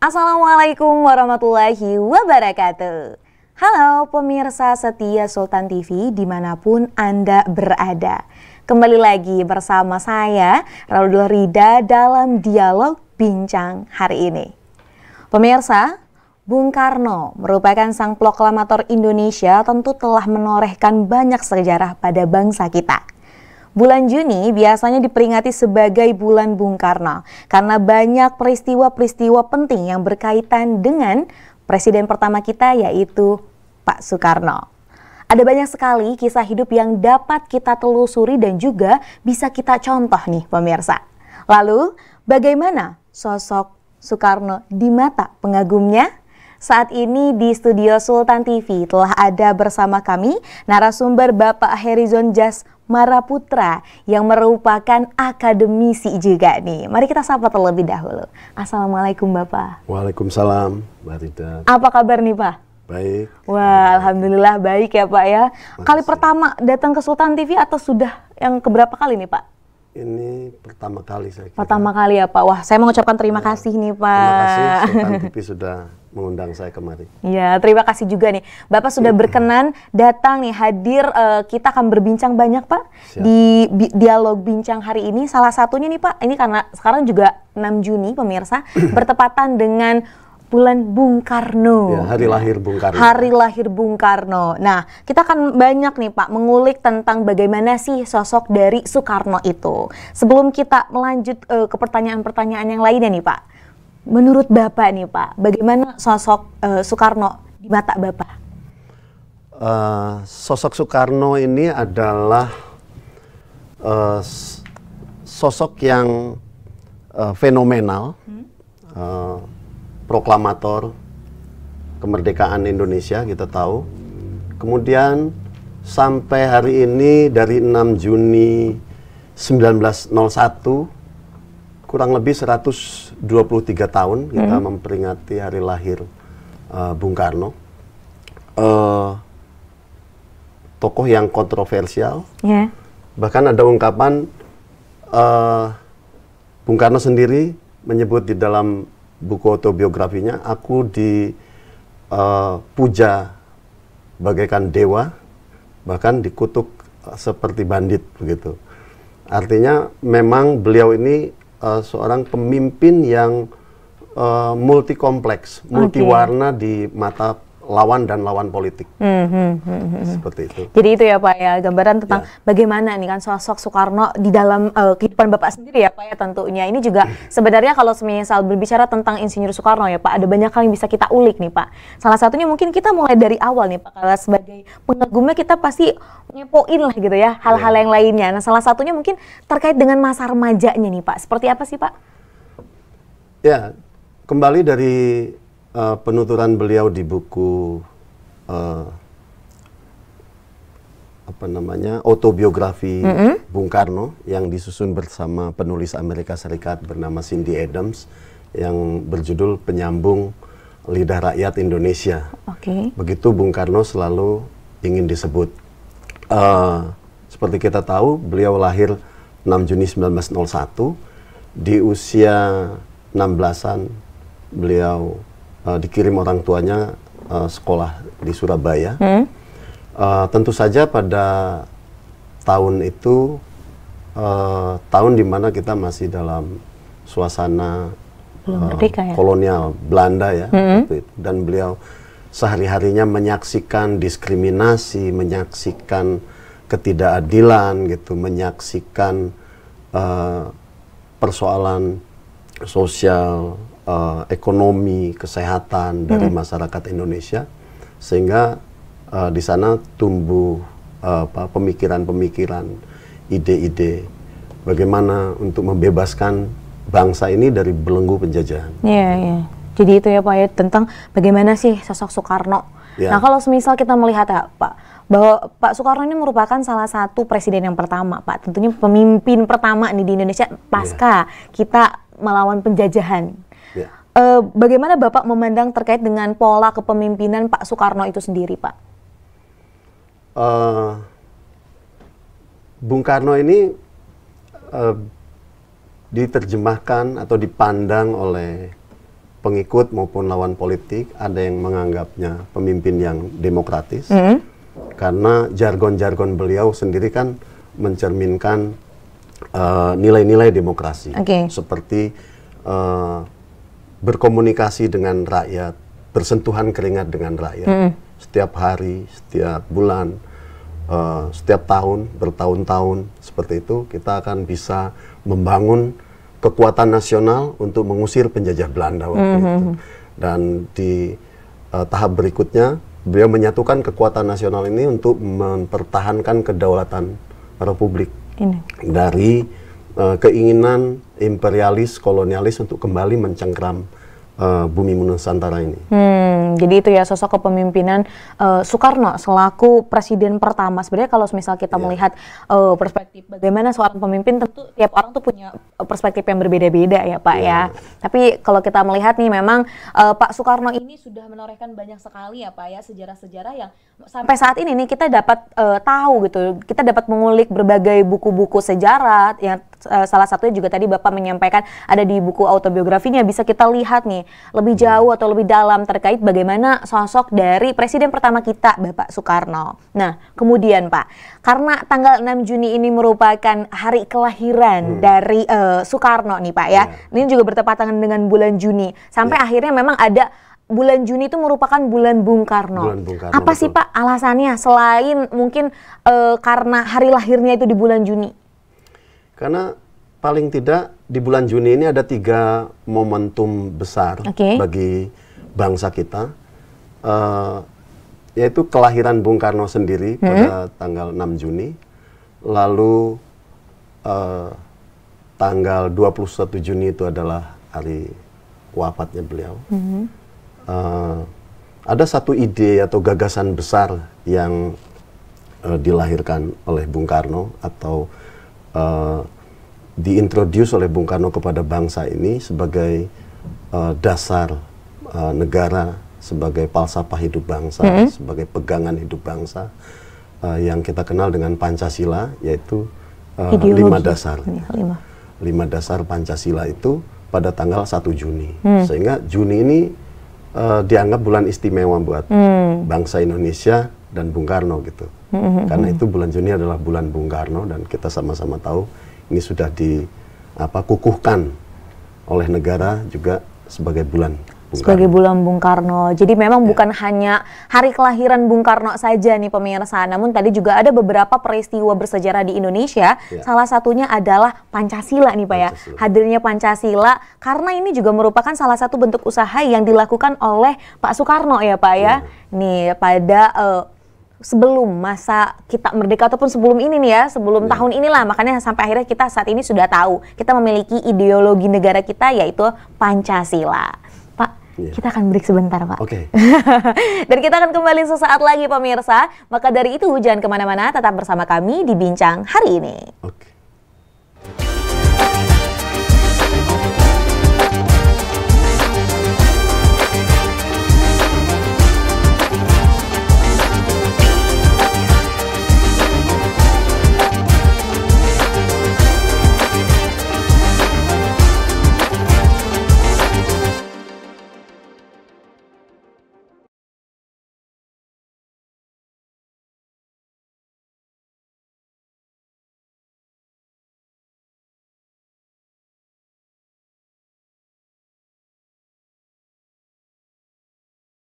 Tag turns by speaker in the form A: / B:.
A: Assalamualaikum warahmatullahi wabarakatuh. Halo pemirsa setia Sultan TV dimanapun Anda berada. Kembali lagi bersama saya, Raudul Rida dalam dialog bincang hari ini. Pemirsa, Bung Karno merupakan sang proklamator Indonesia tentu telah menorehkan banyak sejarah pada bangsa kita. Bulan Juni biasanya diperingati sebagai bulan Bung Karno karena banyak peristiwa-peristiwa penting yang berkaitan dengan presiden pertama kita yaitu Pak Soekarno. Ada banyak sekali kisah hidup yang dapat kita telusuri dan juga bisa kita contoh nih pemirsa. Lalu bagaimana sosok Soekarno di mata pengagumnya? Saat ini di studio Sultan TV telah ada bersama kami narasumber Bapak Herizon Jas Maraputra yang merupakan akademisi juga nih. Mari kita sapa terlebih dahulu. Assalamualaikum Bapak.
B: Waalaikumsalam Mbak Rida.
A: Apa kabar nih Pak?
B: Baik.
A: Wah, alhamdulillah baik ya Pak ya. Kali pertama datang ke Sultan TV atau sudah yang keberapa kali nih Pak?
B: Ini pertama kali saya kira.
A: Pertama kali ya Pak. Wah, saya mengucapkan terima kasih nih Pak.
B: Terima kasih Sultan TV sudah mengundang saya kemari.
A: Ya, terima kasih juga nih. Bapak sudah berkenan datang nih hadir, kita akan berbincang banyak Pak. Siap. Di dialog bincang hari ini. Salah satunya nih Pak, ini karena sekarang juga 6 Juni pemirsa, bertepatan dengan bulan Bung Karno.
B: Ya, hari lahir Bung Karno.
A: Hari lahir Bung Karno. Nah, kita akan banyak nih Pak mengulik tentang bagaimana sih sosok dari Soekarno itu. Sebelum kita melanjut ke pertanyaan-pertanyaan yang lainnya nih Pak. Menurut Bapak nih Pak, bagaimana sosok Soekarno di mata Bapak?
B: Sosok Soekarno ini adalah sosok yang fenomenal, proklamator kemerdekaan Indonesia kita tahu. Kemudian sampai hari ini dari 6 Juni 1901 kurang lebih 123 tahun kita memperingati hari lahir Bung Karno. Tokoh yang kontroversial. Yeah. Bahkan ada ungkapan Bung Karno sendiri menyebut di dalam buku autobiografinya, aku dipuja bagaikan dewa, bahkan dikutuk seperti bandit begitu. Artinya memang beliau ini seorang pemimpin yang multi kompleks, multi warna di mata lawan dan lawan politik. Seperti itu.
A: Jadi itu ya Pak ya, gambaran tentang bagaimana nih kan sosok Soekarno di dalam kehidupan Bapak sendiri ya Pak ya tentunya. Ini juga sebenarnya kalau misal berbicara tentang Insinyur Soekarno ya Pak, ada banyak hal yang bisa kita ulik nih Pak. Salah satunya mungkin kita mulai dari awal nih Pak, karena sebagai pengagumnya kita pasti ngepoin lah gitu ya, hal-hal yang lainnya. Nah salah satunya mungkin terkait dengan masa remajanya nih Pak, seperti apa sih Pak?
B: Ya, kembali dari penuturan beliau di buku autobiografi Bung Karno yang disusun bersama penulis Amerika Serikat bernama Cindy Adams yang berjudul Penyambung Lidah Rakyat Indonesia. Begitu Bung Karno selalu ingin disebut. Seperti kita tahu beliau lahir 6 Juni 1901 di usia 16-an beliau dikirim orang tuanya sekolah di Surabaya. Tentu saja pada tahun itu tahun dimana kita masih dalam suasana kolonial Belanda ya, dan beliau sehari-harinya menyaksikan diskriminasi, menyaksikan ketidakadilan gitu, menyaksikan persoalan sosial, ekonomi, kesehatan dari masyarakat Indonesia, sehingga di sana tumbuh pemikiran-pemikiran, ide-ide bagaimana untuk membebaskan bangsa ini dari belenggu penjajahan.
A: Iya. Jadi itu ya Pak ya, tentang bagaimana sih sosok Soekarno. Nah kalau semisal kita melihat ya Pak, bahwa Pak Soekarno ini merupakan salah satu presiden yang pertama Pak, tentunya pemimpin pertama nih di Indonesia pasca kita melawan penjajahan. Bagaimana Bapak memandang terkait dengan pola kepemimpinan Pak Soekarno itu sendiri, Pak?
B: Bung Karno ini diterjemahkan atau dipandang oleh pengikut maupun lawan politik, ada yang menganggapnya pemimpin yang demokratis, karena jargon-jargon beliau sendiri kan mencerminkan nilai-nilai demokrasi, seperti berkomunikasi dengan rakyat, bersentuhan keringat dengan rakyat, setiap hari, setiap bulan, setiap tahun, bertahun-tahun, seperti itu kita akan bisa membangun kekuatan nasional untuk mengusir penjajah Belanda waktu itu. Dan di tahap berikutnya, beliau menyatukan kekuatan nasional ini untuk mempertahankan kedaulatan Republik dari keinginan imperialis, kolonialis untuk kembali mencengkram bumi Nusantara ini.
A: Jadi itu ya sosok kepemimpinan Soekarno selaku presiden pertama. Sebenarnya kalau misal kita melihat perspektif bagaimana seorang pemimpin, tentu tiap orang tuh punya perspektif yang berbeda-beda ya Pak ya. Tapi kalau kita melihat nih memang Pak Soekarno ini sudah menorehkan banyak sekali ya Pak ya sejarah-sejarah yang sampai saat ini nih kita dapat tahu gitu. Kita dapat mengulik berbagai buku-buku sejarah yang salah satunya juga tadi Bapak menyampaikan ada di buku autobiografinya, bisa kita lihat nih lebih jauh atau lebih dalam terkait bagaimana sosok dari presiden pertama kita Bapak Soekarno. Nah kemudian Pak, karena tanggal 6 Juni ini merupakan hari kelahiran dari Soekarno nih Pak ya, ini juga bertepatan dengan bulan Juni, sampai akhirnya memang ada bulan Juni itu merupakan bulan Bung Karno. Apa sih Pak alasannya selain mungkin karena hari lahirnya itu di bulan Juni?
B: Karena paling tidak di bulan Juni ini ada 3 momentum besar bagi bangsa kita, yaitu kelahiran Bung Karno sendiri pada tanggal 6 Juni, lalu tanggal 21 Juni itu adalah hari wafatnya beliau. Ada satu ide atau gagasan besar yang dilahirkan oleh Bung Karno atau diintroduce oleh Bung Karno kepada bangsa ini sebagai dasar negara, sebagai falsafah hidup bangsa, sebagai pegangan hidup bangsa yang kita kenal dengan Pancasila, yaitu 5 dasar. 5 dasar Pancasila itu pada tanggal 1 Juni. Sehingga Juni ini dianggap bulan istimewa buat bangsa Indonesia dan Bung Karno gitu. Karena itu bulan Juni adalah bulan Bung Karno dan kita sama-sama tahu ini sudah dikukuhkan oleh negara juga sebagai bulan Bung
A: sebagai
B: Karno.
A: bulan Bung Karno. Jadi memang bukan hanya hari kelahiran Bung Karno saja nih pemirsa, namun tadi juga ada beberapa peristiwa bersejarah di Indonesia. Salah satunya adalah Pancasila nih Pak ya. Hadirnya Pancasila karena ini juga merupakan salah satu bentuk usaha yang dilakukan oleh Pak Soekarno ya Pak ya. Nih pada sebelum masa kita merdeka ataupun sebelum ini nih ya, sebelum tahun inilah, makanya sampai akhirnya kita saat ini sudah tahu kita memiliki ideologi negara kita yaitu Pancasila. Pak, kita akan break sebentar Pak. Dan kita akan kembali sesaat lagi pemirsa. Maka dari itu jangan kemana-mana, tetap bersama kami di Bincang Hari Ini.